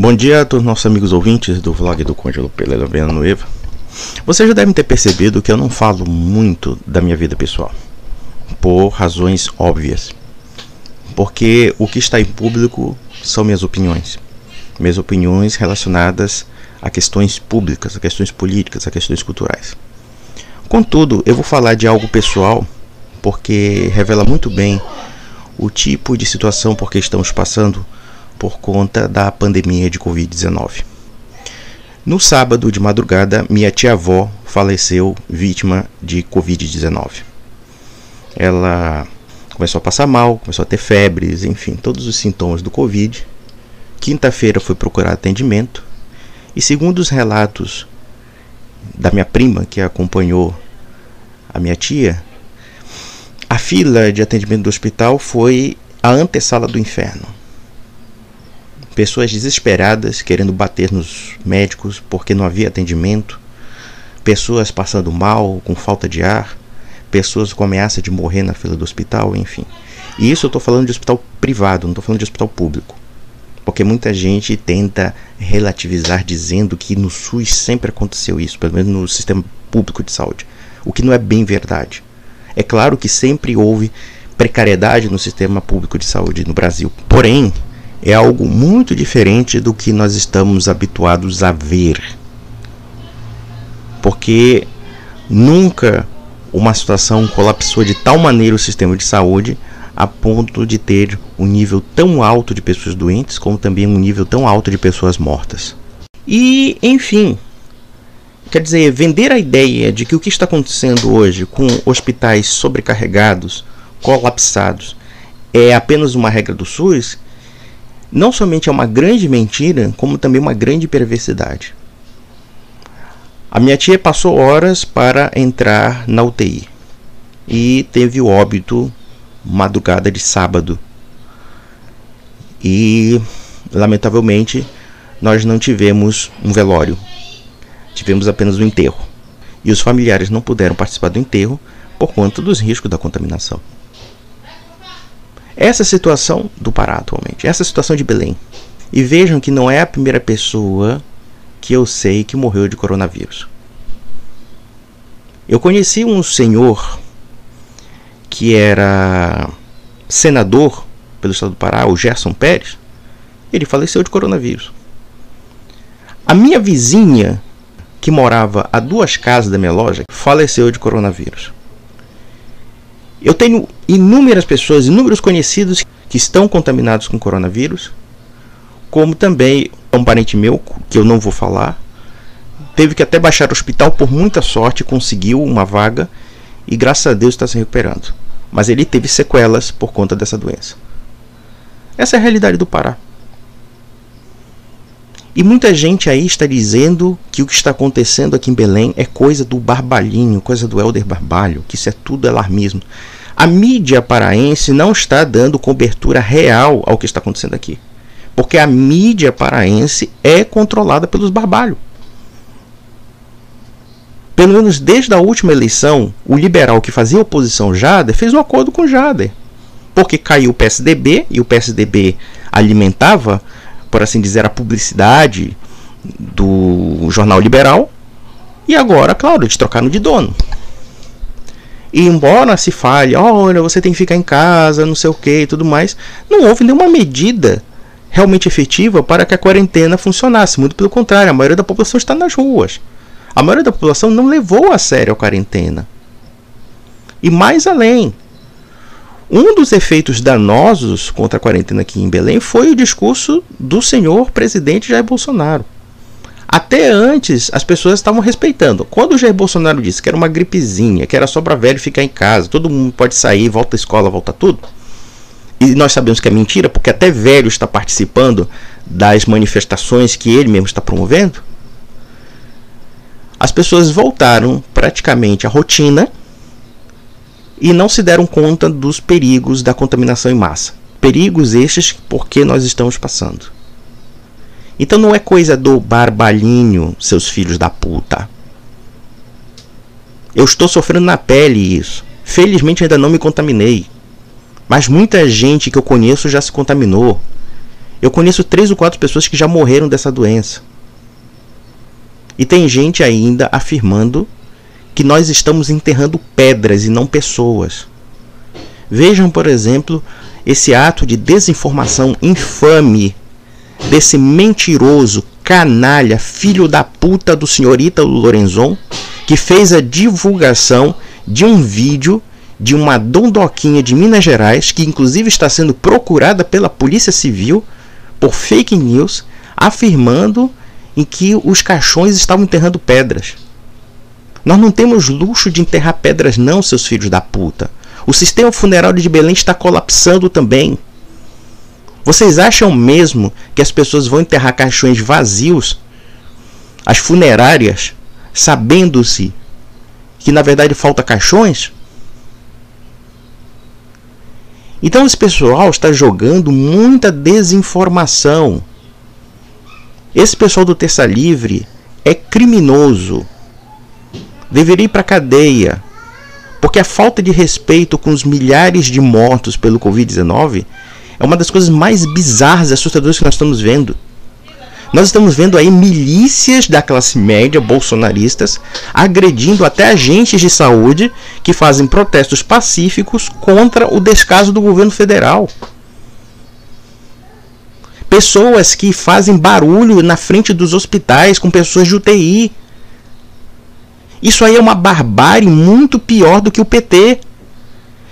Bom dia a todos os nossos amigos ouvintes do vlog do Conde Pereira Villanueva. Vocês já devem ter percebido que eu não falo muito da minha vida pessoal, por razões óbvias. Porque o que está em público são minhas opiniões relacionadas a questões públicas, a questões políticas, a questões culturais. Contudo, eu vou falar de algo pessoal, porque revela muito bem o tipo de situação por que estamos passando por conta da pandemia de Covid-19. No sábado de madrugada, minha tia-avó faleceu vítima de Covid-19. Ela começou a passar mal, começou a ter febres, enfim, todos os sintomas do Covid. Quinta-feira foi procurar atendimento e, segundo os relatos da minha prima, que acompanhou a minha tia, a fila de atendimento do hospital foi a antessala do inferno. Pessoas desesperadas querendo bater nos médicos porque não havia atendimento, pessoas passando mal, com falta de ar, pessoas com ameaça de morrer na fila do hospital, enfim. E isso eu estou falando de hospital privado, não estou falando de hospital público. Porque muita gente tenta relativizar dizendo que no SUS sempre aconteceu isso, pelo menos no sistema público de saúde, o que não é bem verdade. É claro que sempre houve precariedade no sistema público de saúde no Brasil, porém é algo muito diferente do que nós estamos habituados a ver. Porque nunca uma situação colapsou de tal maneira o sistema de saúde a ponto de ter um nível tão alto de pessoas doentes, como também um nível tão alto de pessoas mortas. E, enfim, quer dizer, vender a ideia de que o que está acontecendo hoje com hospitais sobrecarregados, colapsados, é apenas uma regra do SUS, não somente é uma grande mentira, como também uma grande perversidade. A minha tia passou horas para entrar na UTI e teve o óbito madrugada de sábado. E, lamentavelmente, nós não tivemos um velório. Tivemos apenas um enterro. E os familiares não puderam participar do enterro por conta dos riscos da contaminação. Essa é a situação do Pará atualmente. Essa é a situação de Belém. E vejam que não é a primeira pessoa que eu sei que morreu de coronavírus. Eu conheci um senhor que era senador pelo estado do Pará, o Gerson Pérez. Ele faleceu de coronavírus. A minha vizinha, que morava a 2 casas da minha loja, faleceu de coronavírus. Eu tenho inúmeras pessoas, inúmeros conhecidos que estão contaminados com coronavírus, como também um parente meu, que eu não vou falar, teve que até baixar o hospital, por muita sorte conseguiu uma vaga e graças a Deus está se recuperando. Mas ele teve sequelas por conta dessa doença. Essa é a realidade do Pará. E muita gente aí está dizendo que o que está acontecendo aqui em Belém é coisa do Barbalhinho, coisa do Helder Barbalho, que isso é tudo alarmismo. A mídia paraense não está dando cobertura real ao que está acontecendo aqui. Porque a mídia paraense é controlada pelos Barbalho. Pelo menos desde a última eleição, o liberal que fazia oposição ao Jader fez um acordo com o Jader. Porque caiu o PSDB, e o PSDB alimentava, por assim dizer, a publicidade do jornal liberal. E agora, claro, eles trocaram de dono. E embora se fale, olha, você tem que ficar em casa, não sei o que e tudo mais, não houve nenhuma medida realmente efetiva para que a quarentena funcionasse. Muito pelo contrário, a maioria da população está nas ruas. A maioria da população não levou a sério a quarentena. E mais além, um dos efeitos danosos contra a quarentena aqui em Belém foi o discurso do senhor presidente Jair Bolsonaro. Até antes, as pessoas estavam respeitando. Quando o Jair Bolsonaro disse que era uma gripezinha, que era só para velho ficar em casa, todo mundo pode sair, volta à escola, volta tudo. E nós sabemos que é mentira, porque até velho está participando das manifestações que ele mesmo está promovendo. As pessoas voltaram praticamente à rotina e não se deram conta dos perigos da contaminação em massa. Perigos estes porque nós estamos passando. Então não é coisa do Barbalhinho, seus filhos da puta. Eu estou sofrendo na pele isso. Felizmente ainda não me contaminei. Mas muita gente que eu conheço já se contaminou. Eu conheço 3 ou 4 pessoas que já morreram dessa doença. E tem gente ainda afirmando que nós estamos enterrando pedras e não pessoas. Vejam, por exemplo, esse ato de desinformação infame desse mentiroso, canalha, filho da puta do senhor Ítalo Lorenzon, que fez a divulgação de um vídeo de uma dondoquinha de Minas Gerais, que inclusive está sendo procurada pela Polícia Civil por fake news, afirmando em que os caixões estavam enterrando pedras. Nós não temos luxo de enterrar pedras não, seus filhos da puta. O sistema funerário de Belém está colapsando também. Vocês acham mesmo que as pessoas vão enterrar caixões vazios, as funerárias, sabendo-se que na verdade falta caixões? Então esse pessoal está jogando muita desinformação. Esse pessoal do Terça Livre é criminoso. Deveria ir para a cadeia. Porque a falta de respeito com os milhares de mortos pelo Covid-19 é uma das coisas mais bizarras e assustadoras que nós estamos vendo. Nós estamos vendo aí milícias da classe média bolsonaristas agredindo até agentes de saúde que fazem protestos pacíficos contra o descaso do governo federal. Pessoas que fazem barulho na frente dos hospitais com pessoas de UTI. Isso aí é uma barbárie muito pior do que o PT.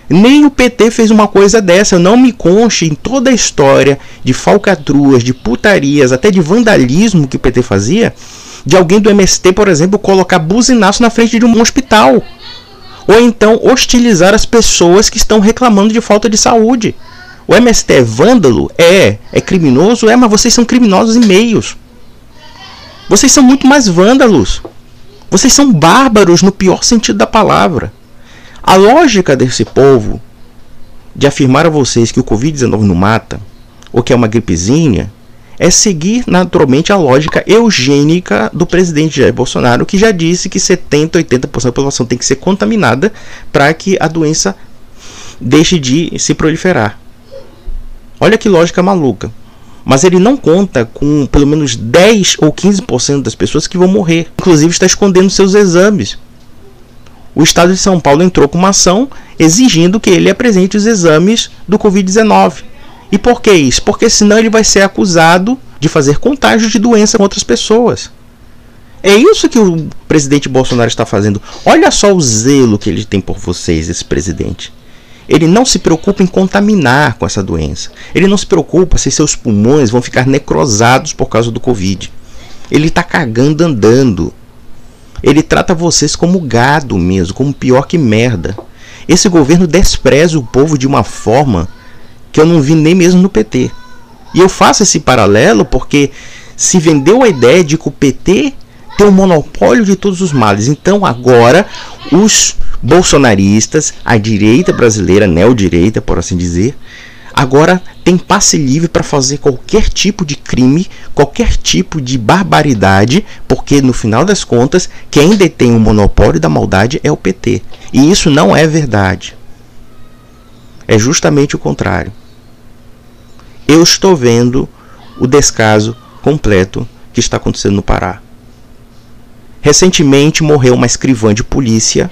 Nem o PT fez uma coisa dessa. Não me conste em toda a história de falcatruas, de putarias, até de vandalismo que o PT fazia, de alguém do MST, por exemplo, colocar buzinaço na frente de um hospital. Ou então hostilizar as pessoas que estão reclamando de falta de saúde. O MST é vândalo? É criminoso? É, mas vocês são criminosos em meios. Vocês são muito mais vândalos. Vocês são bárbaros no pior sentido da palavra. A lógica desse povo de afirmar a vocês que o Covid-19 não mata, ou que é uma gripezinha, é seguir naturalmente a lógica eugênica do presidente Jair Bolsonaro, que já disse que 70%, 80% da população tem que ser contaminada para que a doença deixe de se proliferar. Olha que lógica maluca. Mas ele não conta com pelo menos 10 ou 15% das pessoas que vão morrer. Inclusive está escondendo seus exames. O Estado de São Paulo entrou com uma ação exigindo que ele apresente os exames do Covid-19. E por que isso? Porque senão ele vai ser acusado de fazer contágio de doença com outras pessoas. É isso que o presidente Bolsonaro está fazendo. Olha só o zelo que ele tem por vocês, esse presidente. Ele não se preocupa em contaminar com essa doença. Ele não se preocupa se seus pulmões vão ficar necrosados por causa do Covid. Ele está cagando andando. Ele trata vocês como gado mesmo, como pior que merda. Esse governo despreza o povo de uma forma que eu não vi nem mesmo no PT. E eu faço esse paralelo porque se vendeu a ideia de que o PT tem o monopólio de todos os males. Então agora os bolsonaristas, a direita brasileira, neodireita, por assim dizer, agora tem passe livre para fazer qualquer tipo de crime, qualquer tipo de barbaridade, porque no final das contas, quem detém o monopólio da maldade é o PT. E isso não é verdade. É justamente o contrário. Eu estou vendo o descaso completo que está acontecendo no Pará. Recentemente morreu uma escrivã de polícia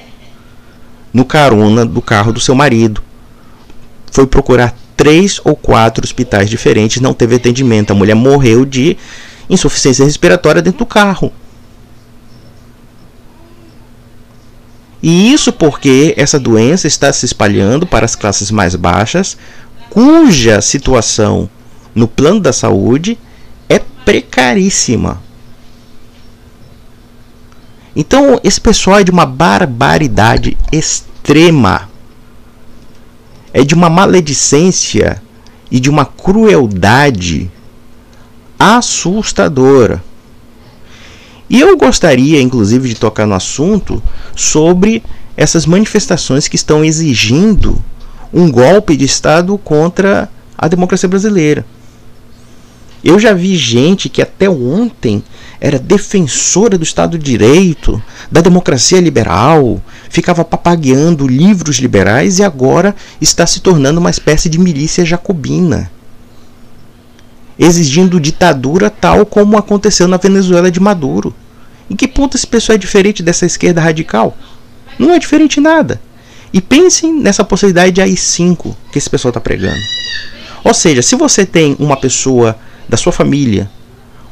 no carona do carro do seu marido. Foi procurar 3 ou 4 hospitais diferentes, não teve atendimento. A mulher morreu de insuficiência respiratória dentro do carro. E isso porque essa doença está se espalhando para as classes mais baixas, cuja situação no plano da saúde é precaríssima. Então esse pessoal é de uma barbaridade extrema. É de uma maledicência e de uma crueldade assustadora. E eu gostaria, inclusive, de tocar no assunto sobre essas manifestações que estão exigindo um golpe de Estado contra a democracia brasileira. Eu já vi gente que até ontem era defensora do Estado de Direito, da democracia liberal, ficava papagueando livros liberais e agora está se tornando uma espécie de milícia jacobina. exigindo ditadura tal como aconteceu na Venezuela de Maduro. Em que ponto esse pessoal é diferente dessa esquerda radical? Não é diferente em nada. E pensem nessa possibilidade de AI-5 que esse pessoal está pregando. Ou seja, se você tem uma pessoa da sua família,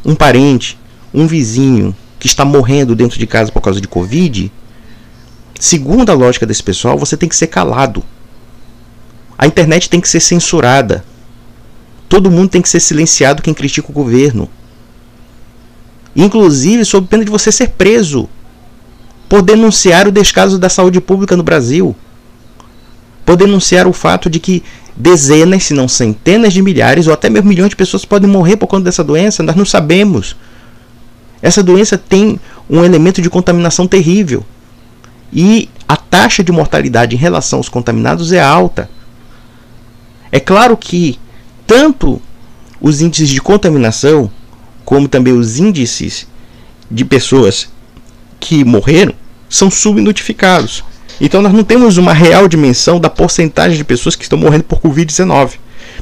um parente, um vizinho que está morrendo dentro de casa por causa de Covid, segundo a lógica desse pessoal, você tem que ser calado. A internet tem que ser censurada. Todo mundo tem que ser silenciado quem critica o governo. Inclusive sob pena de você ser preso por denunciar o descaso da saúde pública no Brasil. Por denunciar o fato de que dezenas, se não centenas de milhares ou até mesmo milhões de pessoas podem morrer por conta dessa doença. Nós não sabemos. Essa doença tem um elemento de contaminação terrível. E a taxa de mortalidade em relação aos contaminados é alta. É claro que tanto os índices de contaminação, como também os índices de pessoas que morreram, são subnotificados. Então nós não temos uma real dimensão da porcentagem de pessoas que estão morrendo por Covid-19.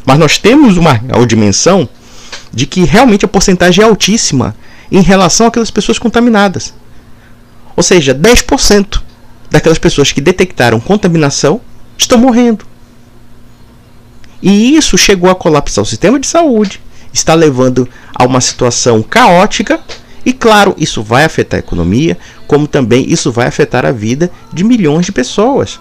Mas nós temos uma real dimensão de que realmente a porcentagem é altíssima em relação àquelas pessoas contaminadas. Ou seja, 10% daquelas pessoas que detectaram contaminação estão morrendo. E isso chegou a colapsar o sistema de saúde, está levando a uma situação caótica. E claro, isso vai afetar a economia, como também isso vai afetar a vida de milhões de pessoas.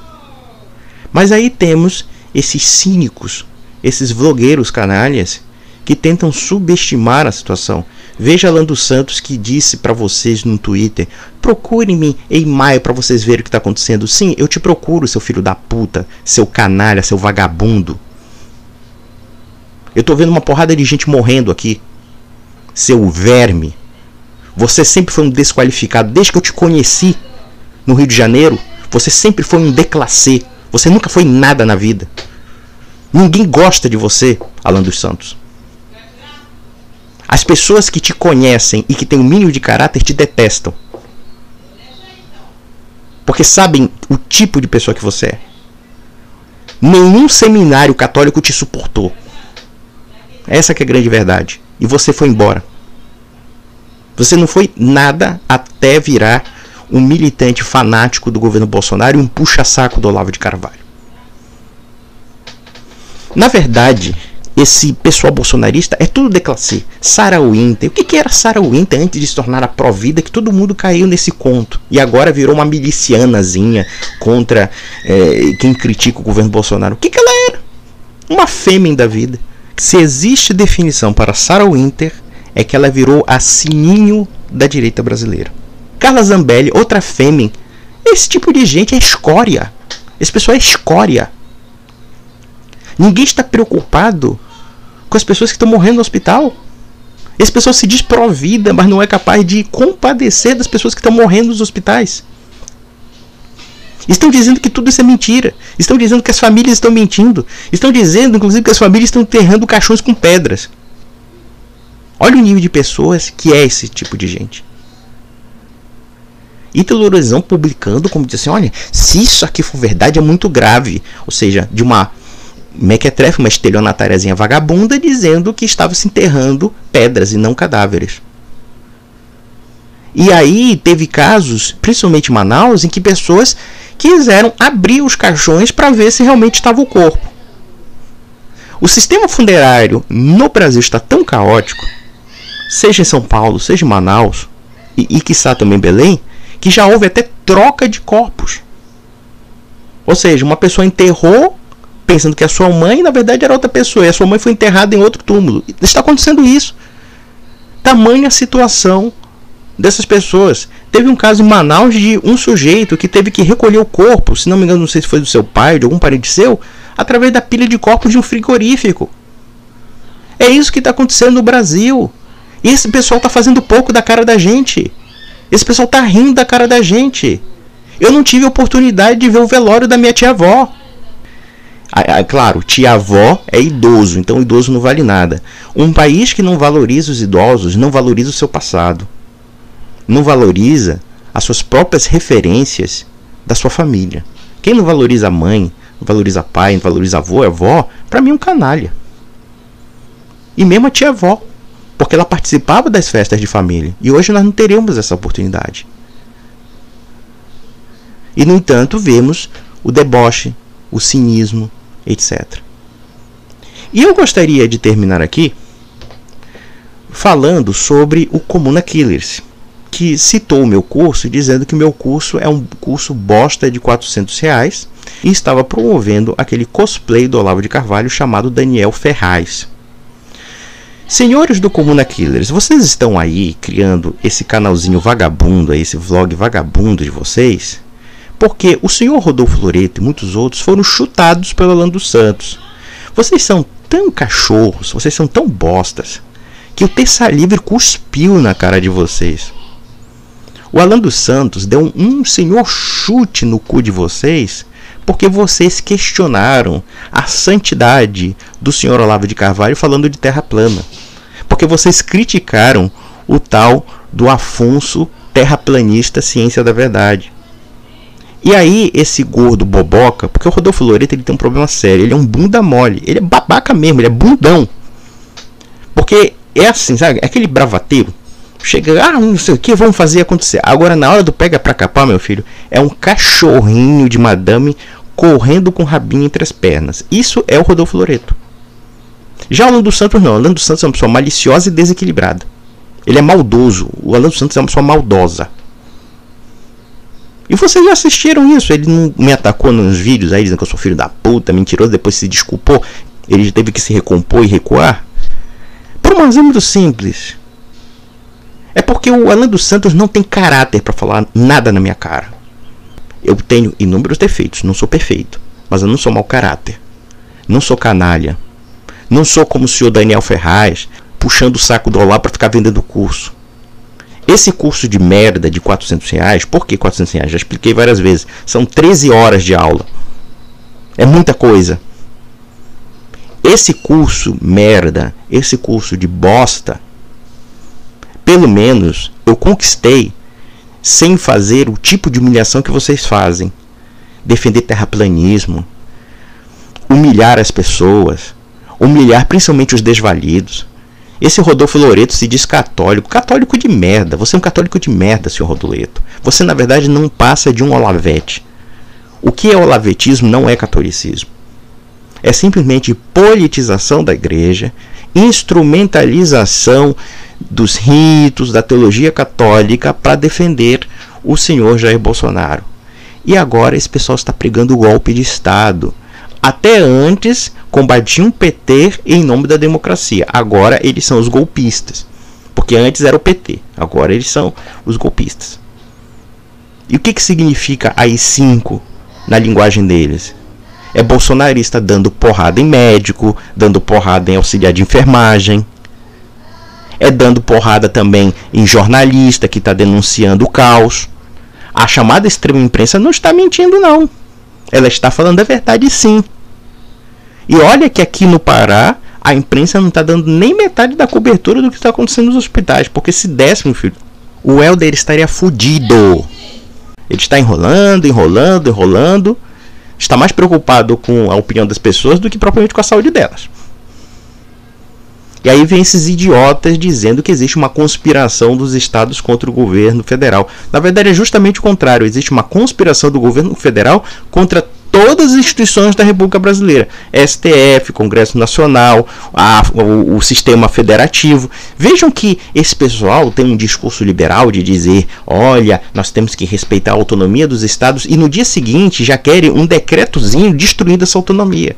Mas aí temos esses cínicos, esses vlogueiros canalhas, que tentam subestimar a situação. Veja Alan dos Santos, que disse para vocês no Twitter: procure-me em maio para vocês verem o que está acontecendo. Sim, eu te procuro, seu filho da puta, seu canalha, seu vagabundo. Eu tô vendo uma porrada de gente morrendo aqui. Seu verme. Você sempre foi um desqualificado. Desde que eu te conheci no Rio de Janeiro, você sempre foi um déclassé. Você nunca foi nada na vida. Ninguém gosta de você, Alan dos Santos. As pessoas que te conhecem e que têm um mínimo de caráter te detestam. Porque sabem o tipo de pessoa que você é. Nenhum seminário católico te suportou. Essa que é a grande verdade. E você foi embora. Você não foi nada até virar um militante fanático do governo Bolsonaro e um puxa-saco do Olavo de Carvalho. Na verdade, esse pessoal bolsonarista é tudo declassé. Sarah Winter. O que era Sarah Winter antes de se tornar a Provida, que todo mundo caiu nesse conto? E agora virou uma milicianazinha contra quem critica o governo Bolsonaro. O que ela era? Uma fêmea da vida. Se existe definição para Sarah Winter, é que ela virou a Sininho da direita brasileira. Carla Zambelli, outra fêmea. Esse tipo de gente é escória. Esse pessoal é escória. Ninguém está preocupado com as pessoas que estão morrendo no hospital. Esse pessoal se diz pró-vida, mas não é capaz de compadecer das pessoas que estão morrendo nos hospitais. Estão dizendo que tudo isso é mentira. Estão dizendo que as famílias estão mentindo. Estão dizendo, inclusive, que as famílias estão enterrando caixões com pedras. Olha o nível de pessoas que é esse tipo de gente. Ítalo Lorenzão publicando como diz assim: olha, se isso aqui for verdade é muito grave. Ou seja, de uma mequetrefe, uma estelionatáriazinha vagabunda, dizendo que estava se enterrando pedras e não cadáveres. E aí teve casos, principalmente em Manaus, em que pessoas quiseram abrir os caixões para ver se realmente estava o corpo. O sistema funerário no Brasil está tão caótico, seja em São Paulo, seja em Manaus, e quiçá também em Belém, que já houve até troca de corpos. Ou seja, uma pessoa enterrou pensando que a sua mãe, na verdade, era outra pessoa, e a sua mãe foi enterrada em outro túmulo. Está acontecendo isso. Tamanha situação dessas pessoas. Teve um caso em Manaus de um sujeito que teve que recolher o corpo, se não me engano, não sei se foi do seu pai ou de algum parente seu, através da pilha de corpos de um frigorífico. É isso que está acontecendo no Brasil. E esse pessoal está fazendo pouco da cara da gente. Esse pessoal está rindo da cara da gente. Eu não tive a oportunidade de ver o velório da minha tia-avó. Claro, tia-avó é idoso, então idoso não vale nada. Um país que não valoriza os idosos não valoriza o seu passado. Não valoriza as suas próprias referências da sua família. Quem não valoriza a mãe, não valoriza pai, não valoriza avô e avó, para mim é um canalha. E mesmo a tia-avó, porque ela participava das festas de família. E hoje nós não teremos essa oportunidade. E, no entanto, vemos o deboche, o cinismo, etc. E eu gostaria de terminar aqui falando sobre o Comuna Killers, que citou o meu curso, dizendo que o meu curso é um curso bosta de R$400 e estava promovendo aquele cosplay do Olavo de Carvalho chamado Daniel Ferraz. Senhores do Comuna Killers, vocês estão aí criando esse canalzinho vagabundo, esse vlog vagabundo de vocês, porque o senhor Rodolfo Loreto e muitos outros foram chutados pelo Alan dos Santos. Vocês são tão cachorros, vocês são tão bostas, que o Terça Livre cuspiu na cara de vocês. O Alan dos Santos deu um senhor chute no cu de vocês, porque vocês questionaram a santidade do senhor Olavo de Carvalho falando de terra plana. Porque vocês criticaram o tal do Afonso terraplanista ciência da verdade. E aí esse gordo boboca, porque o Rodolfo Loreto ele tem um problema sério, ele é um bunda mole, ele é babaca mesmo, ele é bundão. Porque é assim, sabe, é aquele bravateiro. Chega, não sei o que, vamos fazer acontecer. Agora na hora do pega pra capar, meu filho, é um cachorrinho de madame correndo com o rabinho entre as pernas. Isso é o Rodolfo Loreto. Já o Alan dos Santos não, o Alan dos Santos é uma pessoa maliciosa e desequilibrada. Ele é maldoso, o Alan dos Santos é uma pessoa maldosa. E vocês já assistiram isso, ele não me atacou nos vídeos aí dizendo que eu sou filho da puta, mentiroso, depois se desculpou, ele teve que se recompor e recuar. Por uma razão muito simples. É porque o Alan dos Santos não tem caráter para falar nada na minha cara. Eu tenho inúmeros defeitos, não sou perfeito, mas eu não sou mau caráter. Não sou canalha. Não sou como o senhor Daniel Ferraz, puxando o saco do Olavo para ficar vendendo curso. Esse curso de merda de R$400, por que R$400? Já expliquei várias vezes. São 13 horas de aula. É muita coisa. Esse curso merda, esse curso de bosta, pelo menos eu conquistei sem fazer o tipo de humilhação que vocês fazem. Defender terraplanismo, humilhar as pessoas, humilhar principalmente os desvalidos. Esse Rodolfo Loreto se diz católico. Católico de merda. Você é um católico de merda, senhor Rodolfo. Você, na verdade, não passa de um olavete. O que é olavetismo não é catolicismo. É simplesmente politização da igreja, instrumentalização dos ritos, da teologia católica para defender o senhor Jair Bolsonaro. E agora esse pessoal está pregando o golpe de Estado. Até antes combatiam o PT em nome da democracia. Agora eles são os golpistas. Porque antes era o PT. Agora eles são os golpistas. E o que significa AI-5 na linguagem deles? É bolsonarista dando porrada em médico, dando porrada em auxiliar de enfermagem. É dando porrada também em jornalista que está denunciando o caos. A chamada extrema imprensa não está mentindo, não. Ela está falando a verdade, sim. E olha que aqui no Pará a imprensa não está dando nem metade da cobertura do que está acontecendo nos hospitais. Porque se desse, meu filho, o Helder estaria fudido. Ele está enrolando. Está mais preocupado com a opinião das pessoas do que propriamente com a saúde delas. E aí vem esses idiotas dizendo que existe uma conspiração dos estados contra o governo federal. Na verdade é justamente o contrário. Existe uma conspiração do governo federal contra todas as instituições da República Brasileira. STF, Congresso Nacional, o sistema federativo. Vejam que esse pessoal tem um discurso liberal de dizer, olha, nós temos que respeitar a autonomia dos estados, e no dia seguinte já querem um decretozinho destruindo essa autonomia.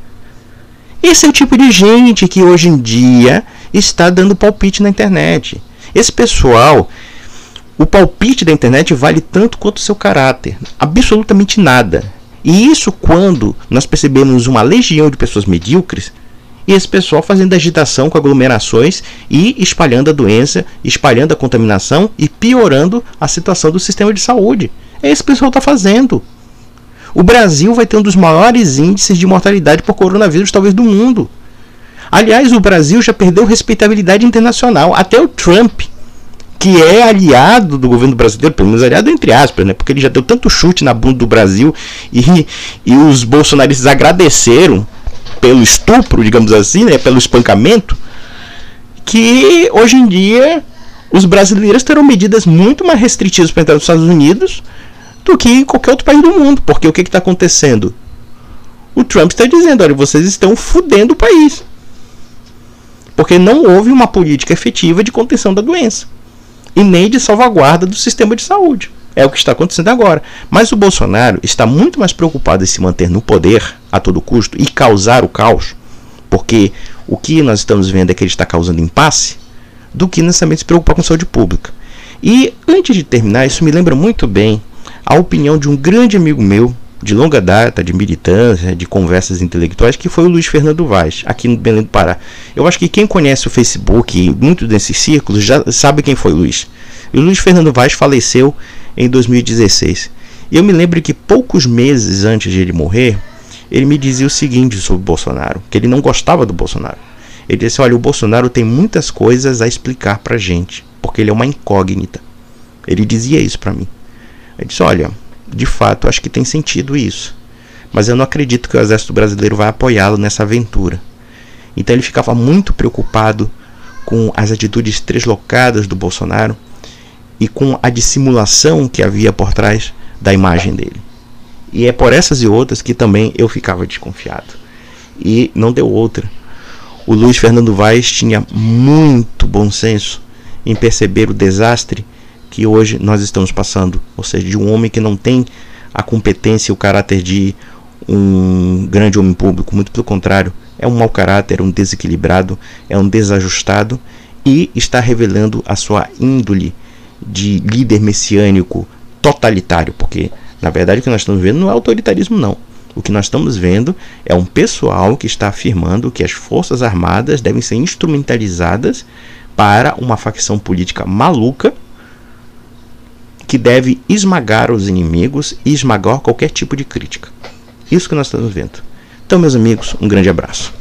Esse é o tipo de gente que hoje em dia está dando palpite na internet. Esse pessoal, o palpite da internet vale tanto quanto o seu caráter. Absolutamente nada. E isso quando nós percebemos uma legião de pessoas medíocres e esse pessoal fazendo agitação com aglomerações e espalhando a doença, espalhando a contaminação e piorando a situação do sistema de saúde. É isso que o pessoal está fazendo. O Brasil vai ter um dos maiores índices de mortalidade por coronavírus, talvez, do mundo. Aliás, o Brasil já perdeu respeitabilidade internacional. Até o Trump, que é aliado do governo brasileiro, pelo menos aliado entre aspas, né? Porque ele já deu tanto chute na bunda do Brasil e os bolsonaristas agradeceram pelo estupro, digamos assim, né? Pelo espancamento. que hoje em dia os brasileiros terão medidas muito mais restritivas para entrar nos Estados Unidos do que em qualquer outro país do mundo. Porque o que está acontecendo? O Trump está dizendo, olha, vocês estão fudendo o país. Porque não houve uma política efetiva de contenção da doença. E nem de salvaguarda do sistema de saúde. É o que está acontecendo agora. Mas o Bolsonaro está muito mais preocupado em se manter no poder a todo custo e causar o caos, porque o que nós estamos vendo é que ele está causando impasse, do que necessariamente se preocupar com saúde pública. E antes de terminar, isso me lembra muito bem a opinião de um grande amigo meu, de longa data, de militância, de conversas intelectuais, que foi o Luiz Fernando Vaz, aqui no Belém do Pará. Eu acho que quem conhece o Facebook, muito desses círculos, já sabe quem foi o Luiz. E o Luiz Fernando Vaz faleceu em 2016. E eu me lembro que poucos meses antes de ele morrer, ele me dizia o seguinte sobre o Bolsonaro, que ele não gostava do Bolsonaro. Ele disse, olha, o Bolsonaro tem muitas coisas a explicar pra gente, porque ele é uma incógnita. Ele dizia isso pra mim. Ele disse, olha, de fato, acho que tem sentido isso, mas eu não acredito que o exército brasileiro vai apoiá-lo nessa aventura. Então ele ficava muito preocupado com as atitudes treslocadas do Bolsonaro e com a dissimulação que havia por trás da imagem dele. E é por essas e outras que também eu ficava desconfiado. E não deu outra. O Luiz Fernando Vaz tinha muito bom senso em perceber o desastre que hoje nós estamos passando. Ou seja, de um homem que não tem a competência e o caráter de um grande homem público. Muito pelo contrário, é um mau caráter, é um desequilibrado, é um desajustado e está revelando a sua índole de líder messiânico totalitário, porque na verdade o que nós estamos vendo não é autoritarismo não. O que nós estamos vendo é um pessoal que está afirmando que as forças armadas devem ser instrumentalizadas para uma facção política maluca que deve esmagar os inimigos e esmagar qualquer tipo de crítica. Isso que nós estamos vendo. Então, meus amigos, um grande abraço.